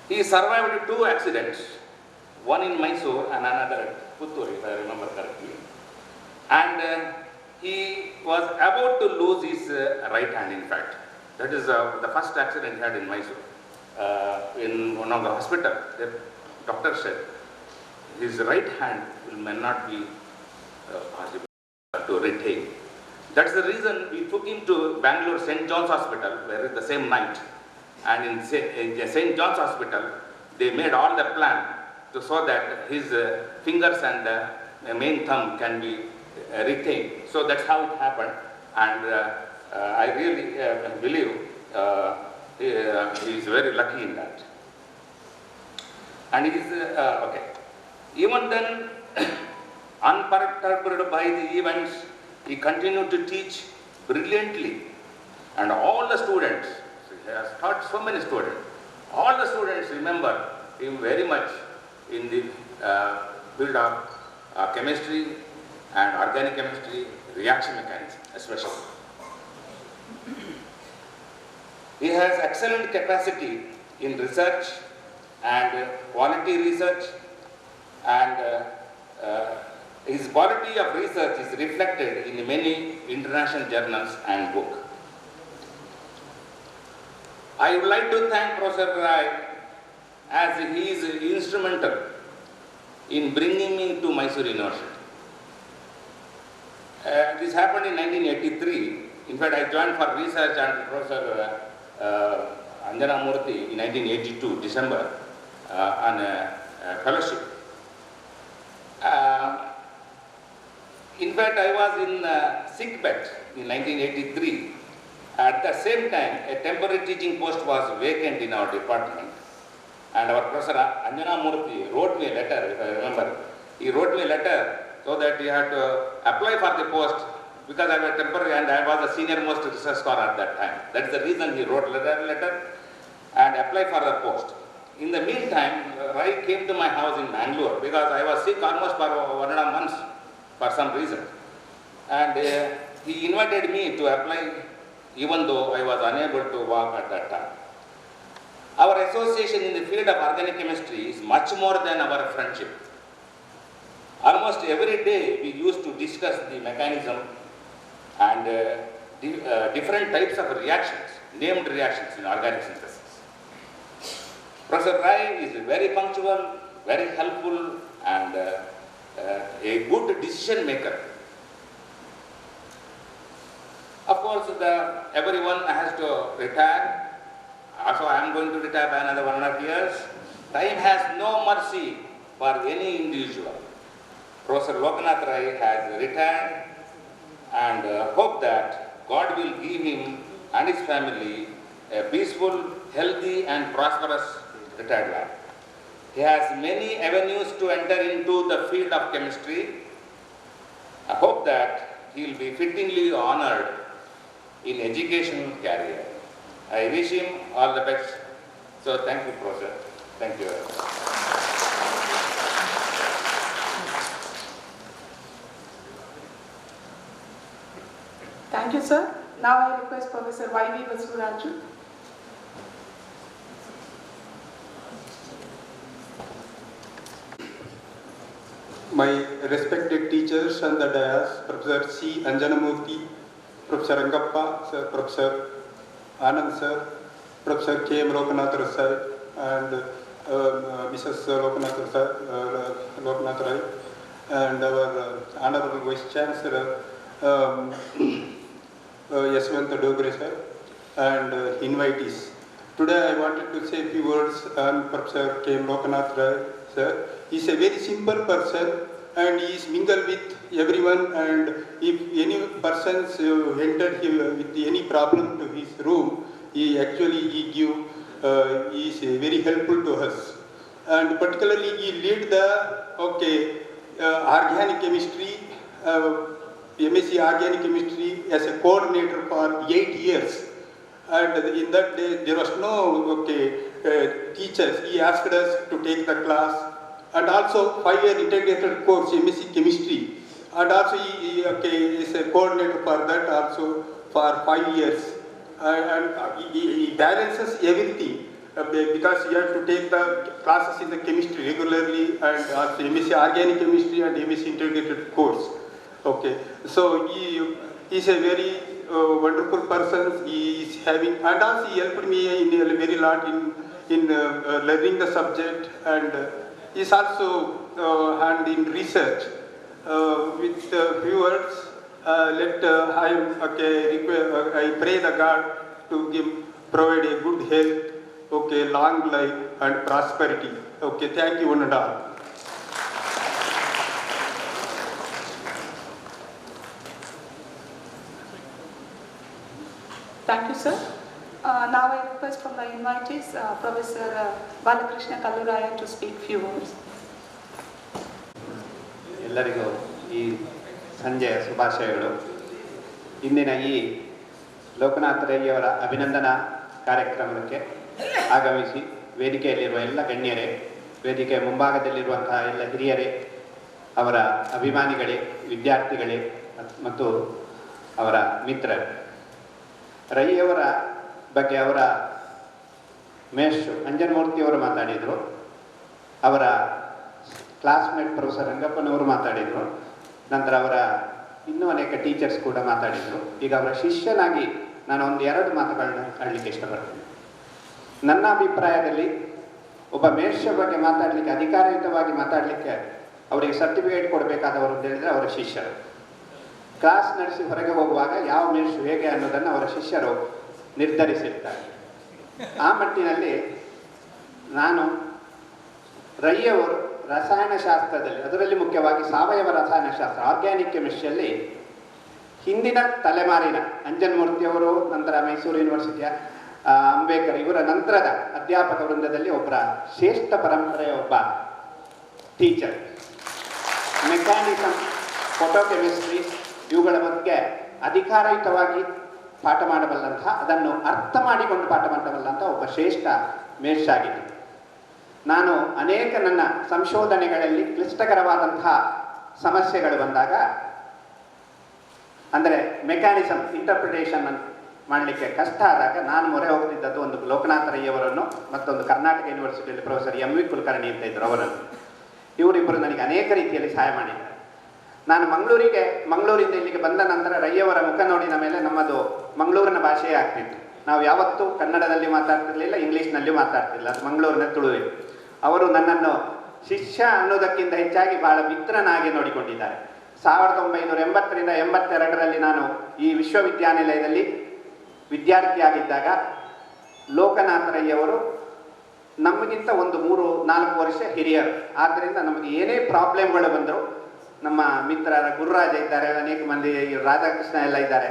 He survived two accidents, one in Mysore and another at Puttur, if I remember correctly. And he was about to lose his right hand, in fact. That is the first accident he had in Mysore. In one of the hospital, the doctor said his right hand may not be possible to retain. That's the reason we took him to Bangalore St. John's Hospital, where the same night. And in St. John's Hospital, they made all the plan to so that his fingers and main thumb can be retained. So that's how it happened. And I really believe he is very lucky in that. And he is, okay. Even then, unperturbed by the events, he continued to teach brilliantly. And all the students, he has taught so many students, all the students remember him very much in the field of chemistry and organic chemistry, reaction mechanics especially. He has excellent capacity in research and quality research, and his quality of research is reflected in many international journals and books. I would like to thank Professor Rai as he is instrumental in bringing me to Mysore University. This happened in 1983. In fact, I joined for research under Professor Anjana Murthy in 1982, December, on a fellowship. In fact, I was in sick bed in 1983. At the same time, a temporary teaching post was vacant in our department. And our Professor Anjana Murthy wrote me a letter, if I remember. He wrote me a letter so that he had to apply for the post because I was temporary and I was the senior most research scholar at that time. That's the reason he wrote that letter and applied for the post. In the meantime, Rai came to my house in Bangalore because I was sick almost for 1.5 months for some reason. And he invited me to apply even though I was unable to walk at that time. Our association in the field of organic chemistry is much more than our friendship. Almost every day we used to discuss the mechanism and different types of reactions, named reactions in organic synthesis. Professor Rai is very punctual, very helpful, and a good decision maker. Of course, everyone has to retire. Also, I am going to retire by another 1.5 years. Time has no mercy for any individual. Professor Lokanath Rai has retired and hope that God will give him and his family a peaceful, healthy and prosperous retired life. He has many avenues to enter into the field of chemistry. I hope that he will be fittingly honored in educational career. I wish him all the best. So thank you, Professor. Thank you. Thank you, sir. Now I request Professor Y.V. Vasuraju. My respected teachers and the dais, Professor C. Anjanamurthy, Professor Rangappa, Sir, Professor Anand Sir, Professor K. M. Lokanath Sir, and Mrs. Lokanath Rai, and our Honorable Vice Chancellor, Yaswant Dogre Sir, and invitees. Today I wanted to say a few words on Professor K. M. Lokanath Rai Sir. He is a very simple person and he is mingled with everyone, and if any persons entered here with any problem to his room, he is very helpful to us. And particularly he lead the organic chemistry, MSc Organic Chemistry as a coordinator for 8 years. And in that day there was no teachers. He asked us to take the class, and also 5-year integrated course MSc Chemistry, and also he is a coordinator for that also for 5 years, and he balances everything. because he had to take the classes in the chemistry regularly and also MSc Organic Chemistry and MSc Integrated course. Okay, so he is a very wonderful person. He is having, and also he helped me in a very lot in learning the subject, and he is also hand in research. With few words, I pray the God to provide a good health, okay, long life and prosperity. Okay, thank you one and all. Thank you, sir. Now I request from the invitees, Professor Balakrishna Kalluraya to speak few words. ಎಲ್ಲರಿಗೂ ಈ ಸಂಜೆಯ ಶುಭಾಶಯಗಳು. ಇಂದಿನ ಈ ಲೋಕನಾಥ್ ರೈಯವರ ಅಭಿನಂದನಾ ಕಾರ್ಯಕ್ರಮಕ್ಕೆ ಆಗಮಿಸಿ ವೇದಿಕೆಯಲ್ಲಿರುವ ಎಲ್ಲ ಗಣ್ಯರೇ, ವೇದಿಕೆಯ ಮುಂಭಾಗದಲ್ಲಿರುವಂತಹ ಎಲ್ಲ ಹಿರಿಯರೇ, ಅವರ ಅಭಿಮಾನಿಗಳೇ, ವಿದ್ಯಾರ್ಥಿಗಳೇ ಮತ್ತು ಅವರ ಮಿತ್ರರೇ, ರೈಯವರ ಬಗ್ಗೆ ಅವರ ಮೇಷ್ಟ್ರು ಅಂಜನಮೂರ್ತಿಯವರು ಮಾತಾಡಿದರು, ಅವರ ಕ್ಲಾಸ್ಮೇಟ್ ಪ್ರೊಫೆಸರ್ ರಂಗಪ್ಪನವರು ಮಾತಾಡಿದರು, ನಂತರ ಅವರ ಇನ್ನೂ ಅನೇಕ ಟೀಚರ್ಸ್ ಕೂಡ ಮಾತಾಡಿದರು. ಈಗ ಅವರ ಶಿಷ್ಯನಾಗಿ ನಾನು ಒಂದು ಎರಡು ಮಾತುಗಳನ್ನ ಆಡಲಿಕ್ಕೆ ಇಷ್ಟಪಡ್ತೀನಿ. ನನ್ನ ಅಭಿಪ್ರಾಯದಲ್ಲಿ ಒಬ್ಬ ಮೇಷ್ಟ್ರ ಬಗ್ಗೆ ಮಾತಾಡಲಿಕ್ಕೆ, ಅಧಿಕಾರಯುತವಾಗಿ ಮಾತಾಡಲಿಕ್ಕೆ ಅವರಿಗೆ ಸರ್ಟಿಫಿಕೇಟ್ ಕೊಡಬೇಕಾದವರು ಅಂತ ಹೇಳಿದರೆ ಅವರ ಶಿಷ್ಯರು. ಕ್ಲಾಸ್ ನಡೆಸಿ ಹೊರಗೆ ಹೋಗುವಾಗ ಯಾವ ಮೇಷ್ಟ್ರು ಹೇಗೆ ಅನ್ನೋದನ್ನು ಅವರ ಶಿಷ್ಯರು ನಿರ್ಧರಿಸಿರ್ತಾರೆ. ಆ ಮಟ್ಟಿನಲ್ಲಿ ನಾನು ರೈಯವರು ರಸಾಯನಶಾಸ್ತ್ರದಲ್ಲಿ, ಅದರಲ್ಲಿ ಮುಖ್ಯವಾಗಿ ಸಾವಯವ ರಸಾಯನಶಾಸ್ತ್ರ ಆರ್ಗ್ಯಾನಿಕ್ ಕೆಮಿಸ್ಟ್ರಿಯಲ್ಲಿ ಹಿಂದಿನ ತಲೆಮಾರಿನ ಅಂಜನಮೂರ್ತಿಯವರು, ನಂತರ ಮೈಸೂರು ಯೂನಿವರ್ಸಿಟಿಯ ಅಂಬೇಕರ್, ಇವರ ನಂತರದ ಅಧ್ಯಾಪಕ ವೃಂದದಲ್ಲಿ ಒಬ್ಬರ ಶ್ರೇಷ್ಠ ಪರಂಪರೆಯ ಒಬ್ಬ ಟೀಚರ್. ಮೆಕ್ಯಾನಿಸಮ್, ಫೋಟೋಕೆಮಿಸ್ಟ್ರಿ ಇವುಗಳ ಬಗ್ಗೆ ಅಧಿಕಾರಯುತವಾಗಿ ಪಾಠ ಮಾಡಬಲ್ಲಂತಹ, ಅದನ್ನು ಅರ್ಥ ಮಾಡಿಕೊಂಡು ಪಾಠ ಮಾಡಬಲ್ಲಂಥ ಒಬ್ಬ ಶ್ರೇಷ್ಠ ಮೇಷ್ಟ್ರಾಗಿದ್ದರು. ನಾನು ಅನೇಕ ನನ್ನ ಸಂಶೋಧನೆಗಳಲ್ಲಿ ಕ್ಲಿಷ್ಟಕರವಾದಂತಹ ಸಮಸ್ಯೆಗಳು ಬಂದಾಗ, ಅಂದರೆ ಮೆಕ್ಯಾನಿಸಮ್ ಇಂಟರ್ಪ್ರಿಟೇಷನ್ ಮಾಡಲಿಕ್ಕೆ ಕಷ್ಟ ಆದಾಗ ನಾನು ಮೊರೆ ಹೋಗ್ತಿದ್ದದ್ದು ಒಂದು ಲೋಕನಾಥ್ ರೈಯವರನ್ನು, ಮತ್ತೊಂದು ಕರ್ನಾಟಕ ಯೂನಿವರ್ಸಿಟಿಯಲ್ಲಿ ಪ್ರೊಫೆಸರ್ ಎಂ ವಿ ಕುಲಕರ್ಣಿ ಅಂತ ಇದ್ದರು, ಅವರನ್ನು. ಇವರಿಬ್ಬರು ನನಗೆ ಅನೇಕ ರೀತಿಯಲ್ಲಿ ಸಹಾಯ ಮಾಡಿದ್ದಾರೆ. ನಾನು ಮಂಗಳೂರಿಂದ ಇಲ್ಲಿಗೆ ಬಂದ ನಂತರ ರೈಯವರ ಮುಖ ನೋಡಿದ ಮೇಲೆ ನಮ್ಮದು ಮಂಗಳೂರಿನ ಭಾಷೆಯೇ ಆಗ್ತಿತ್ತು. ನಾವು ಯಾವತ್ತೂ ಕನ್ನಡದಲ್ಲಿ ಮಾತಾಡ್ತಿರ್ಲಿಲ್ಲ, ಇಂಗ್ಲೀಷ್ನಲ್ಲಿ ಮಾತಾಡ್ತಿಲ್ಲ, ಅದು ಮಂಗಳೂರಿನ ತುಳುವೆ. ಅವರು ನನ್ನನ್ನು ಶಿಷ್ಯ ಅನ್ನೋದಕ್ಕಿಂತ ಹೆಚ್ಚಾಗಿ ಬಹಳ ಮಿತ್ರನಾಗಿ ನೋಡಿಕೊಂಡಿದ್ದಾರೆ. 1980ರಿಂದ 82ರಲ್ಲಿ ನಾನು ಈ ವಿಶ್ವವಿದ್ಯಾನಿಲಯದಲ್ಲಿ ವಿದ್ಯಾರ್ಥಿಯಾಗಿದ್ದಾಗ ಲೋಕನಾಥ್ ರೈಯವರು ನಮಗಿಂತ ಒಂದು 3-4 ವರ್ಷ ಹಿರಿಯರು. ಆದ್ದರಿಂದ ನಮಗೆ ಏನೇ ಪ್ರಾಬ್ಲಮ್ಗಳು ಬಂದರು, ನಮ್ಮ ಮಿತ್ರರ ಗುರುರಾಜ ಇದ್ದಾರೆ, ಅನೇಕ ಮಂದಿ ರಾಧಾಕೃಷ್ಣ ಎಲ್ಲ ಇದ್ದಾರೆ,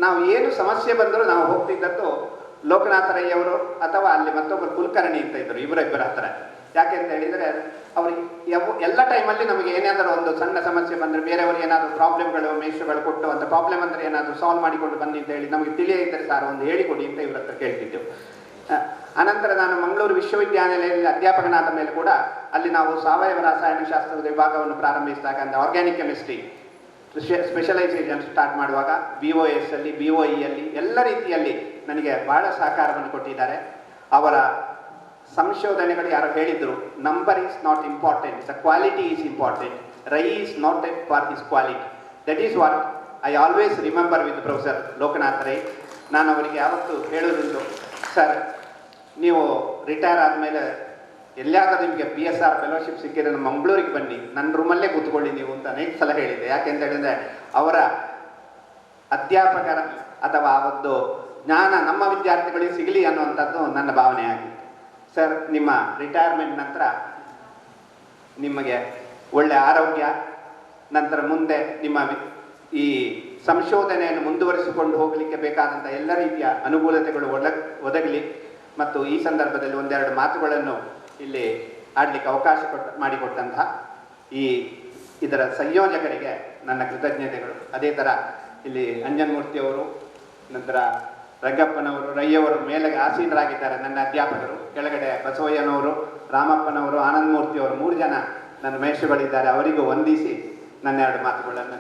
ನಾವು ಏನು ಸಮಸ್ಯೆ ಬಂದರೂ ನಾವು ಹೋಗ್ತಿದ್ದದ್ದು ಲೋಕನಾಥ ರೈಯವರು ಅಥವಾ ಅಲ್ಲಿ ಮತ್ತೊಬ್ಬರು ಕುಲಕರ್ಣಿ ಅಂತ ಇದ್ದರು, ಇವರಿಬ್ಬರ ಹತ್ರ. ಯಾಕೆ ಅಂತ ಹೇಳಿದರೆ ಅವ್ರಿಗೆ ಎಲ್ಲ ಟೈಮಲ್ಲಿ ನಮಗೆ ಏನಾದರೂ ಒಂದು ಸಣ್ಣ ಸಮಸ್ಯೆ ಬಂದರೆ, ಬೇರೆಯವರು ಏನಾದರೂ ಪ್ರಾಬ್ಲಮ್ಗಳು ಮೇಷ್ಟ್ರುಗಳು ಕೊಟ್ಟು ಅಂತ ಪ್ರಾಬ್ಲಮ್ ಅಂದರೆ ಏನಾದರೂ ಸಾಲ್ವ್ ಮಾಡಿಕೊಂಡು ಬನ್ನಿ ಅಂತ ಹೇಳಿ ನಮಗೆ ತಿಳಿಯಿದ್ದರೆ ಸಾರ್ ಒಂದು ಹೇಳಿಕೊಡಿ ಅಂತ ಇವ್ರ ಹತ್ರ ಕೇಳ್ತಿದ್ದೆವು. ಅನಂತರ ನಾನು ಮಂಗಳೂರು ವಿಶ್ವವಿದ್ಯಾನಿಲಯದಲ್ಲಿ ಅಧ್ಯಾಪಕನಾದ ಮೇಲೆ ಕೂಡ ಅಲ್ಲಿ ನಾವು ಸಾವಯವ ರಸಾಯನಶಾಸ್ತ್ರದ ವಿಭಾಗವನ್ನು ಪ್ರಾರಂಭಿಸಿದಾಗ, ಅಂದರೆ ಆರ್ಗ್ಯಾನಿಕ್ ಕೆಮಿಸ್ಟ್ರಿ ಸ್ಪೆಷಲೈಸೇಷನ್ ಸ್ಟಾರ್ಟ್ ಮಾಡುವಾಗ BOS ಅಲ್ಲಿ, BOE ಅಲ್ಲಿ ಎಲ್ಲ ರೀತಿಯಲ್ಲಿ ನನಗೆ ಬಹಳ ಸಹಕಾರವನ್ನು ಕೊಟ್ಟಿದ್ದಾರೆ. ಅವರ ಸಂಶೋಧನೆಗಳು ಯಾರು ಹೇಳಿದ್ರು, number is not important, the quality is important, Rai is not at far his quality. That is what I always remember with professor Lokanath Rai. ನಾನು ಅವರಿಗೆ ಯಾವತ್ತೂ ಹೇಳೋದುಂಟು, ಸರ್ ನೀವು ರಿಟೈರ್ ಆದಮೇಲೆ ಎಲ್ಲಿಯಾದರೂ ನಿಮಗೆ PSR ಫೆಲೋಶಿಪ್ ಸಿಕ್ಕಿದ್ರೆ ನಮ್ಮ ಮಂಗಳೂರಿಗೆ ಬನ್ನಿ, ನನ್ನ ರೂಮಲ್ಲೇ ಕೂತ್ಕೊಳ್ಳಿ ನೀವು ಅಂತ ಅನೇಕ ಸಲ ಹೇಳಿದ್ದೆ. ಯಾಕೆಂತ ಹೇಳಿದರೆ ಅವರ ಅಧ್ಯಾಪಕರ ಅಥವಾ ಒಂದು ಜ್ಞಾನ ನಮ್ಮ ವಿದ್ಯಾರ್ಥಿಗಳಿಗೆ ಸಿಗಲಿ ಅನ್ನುವಂಥದ್ದು ನನ್ನ ಭಾವನೆ ಆಗಿತ್ತು. ಸರ್, ನಿಮ್ಮ ರಿಟೈರ್ಮೆಂಟ್ ನಂತರ ನಿಮಗೆ ಒಳ್ಳೆ ಆರೋಗ್ಯ, ನಂತರ ಮುಂದೆ ನಿಮ್ಮ ಈ ಸಂಶೋಧನೆಯನ್ನು ಮುಂದುವರಿಸಿಕೊಂಡು ಹೋಗಲಿಕ್ಕೆ ಬೇಕಾದಂಥ ಎಲ್ಲ ರೀತಿಯ ಅನುಕೂಲತೆಗಳು ಒದಗಲಿ. ಮತ್ತು ಈ ಸಂದರ್ಭದಲ್ಲಿ ಒಂದೆರಡು ಮಾತುಗಳನ್ನು ಇಲ್ಲಿ ಆಡಲಿಕ್ಕೆ ಅವಕಾಶ ಮಾಡಿಕೊಟ್ಟಂತಹ ಇದರ ಸಂಯೋಜಕರಿಗೆ ನನ್ನ ಕೃತಜ್ಞತೆಗಳು. ಅದೇ ಥರ ಇಲ್ಲಿ ಅಂಜನಮೂರ್ತಿಯವರು, ನಂತರ ರಂಗಪ್ಪನವರು, ರೈಯವರು ಮೇಲೆಗೆ ಆಸೀನರಾಗಿದ್ದಾರೆ ನನ್ನ ಅಧ್ಯಾಪಕರು, ಕೆಳಗಡೆ ಬಸವಯ್ಯನವರು, ರಾಮಪ್ಪನವರು, ಆನಂದಮೂರ್ತಿಯವರು 3 ಜನ ನನ್ನ ಮೇಷ್ಟ್ರುಗಳಿದ್ದಾರೆ. ಅವರಿಗೂ ವಂದಿಸಿ ನನ್ನ 2 ಮಾತುಗಳನ್ನು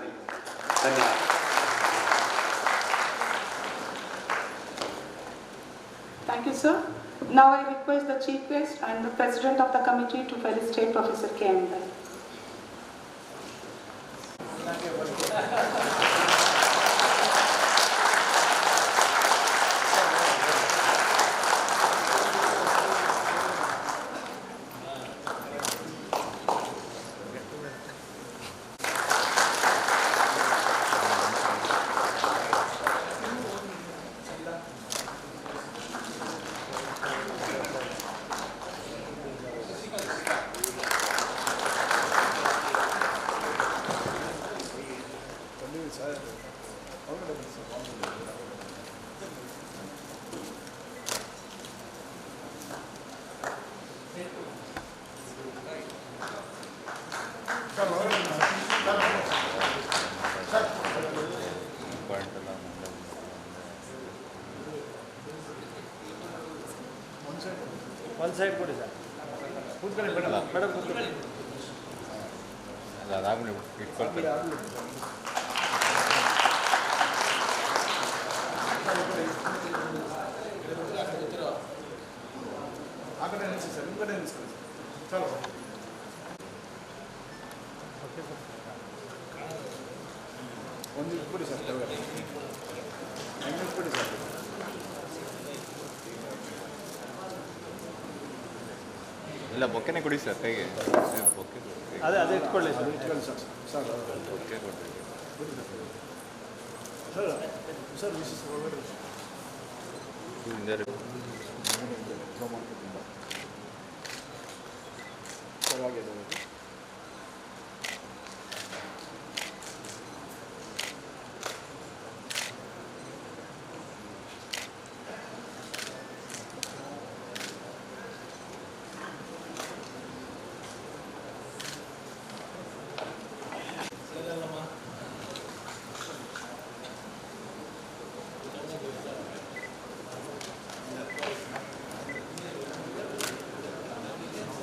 ಧನ್ಯವಾದ. Thank you, sir. Now I request the Chief Guest and the President of the Committee to felicitate Professor K.M. Rai. One side put it. Put it, madam. Madam, put it. ಇಲ್ಲ ಬೊಕ್ಕೆನೇ ಕೊಡಿ ಸರ್ ಕೈಗೆ bouquet ಅದೇ ಇಟ್ಕೊಳ್ಳಿ sir bouquet ಕೊಡಿ sir this is already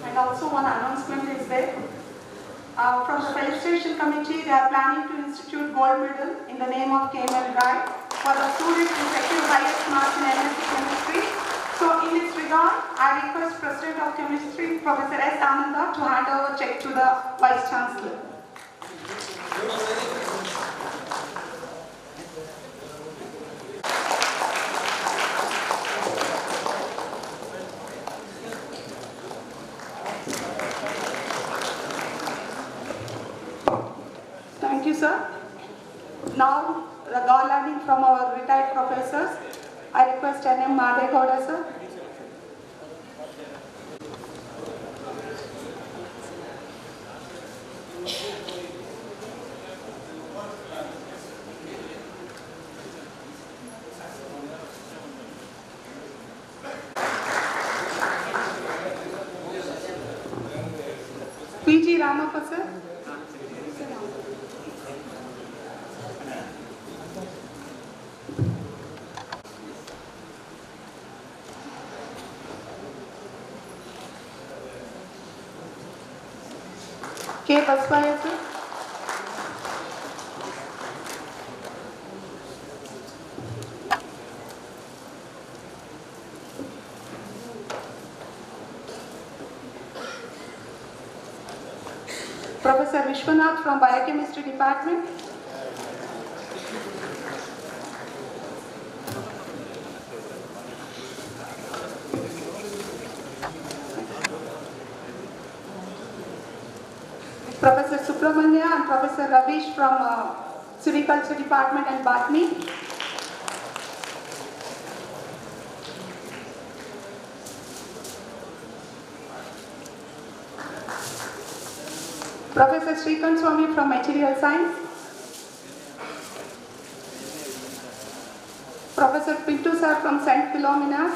And also one announcement is there. From the felicitation committee, they are planning to institute gold medal in the name of K.M. Rai for the students who secure highest marks in MSc Chemistry. So in this regard, I request President of Chemistry, Professor S. Ananda, to hand over check to the Vice Chancellor. Thank you, sir. Now, regarding from our retired professors, I request N.M. Madhegowda, sir. P.G. Ramappa, sir. K. Baswaya, sir. Professor Vishwanath from Biochemistry Department. Professor Subramanya and Professor Ravish from Silviculture Department and Botany. Professor Srikant Swami from Material Science. Professor Pintu sir from St. Philomena.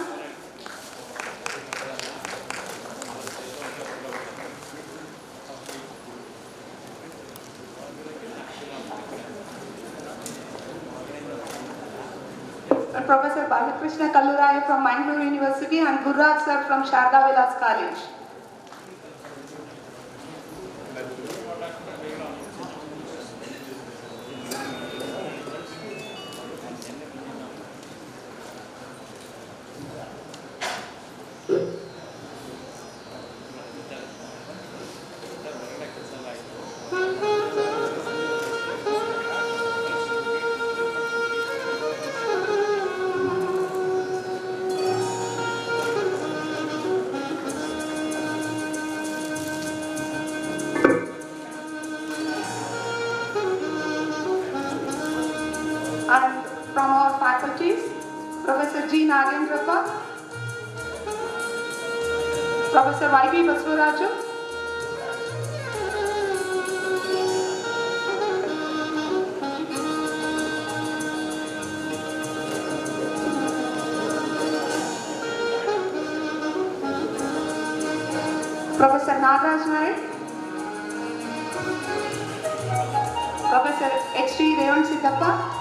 And Professor Balakrishna Kalluraya from Mangalore University and Gurraj sir from Sharda Vilas College. Nagendrappa, Professor Y.B. Basvaraju, Professor Nagaraj Naik, Professor H.D. Revan Siddhappa,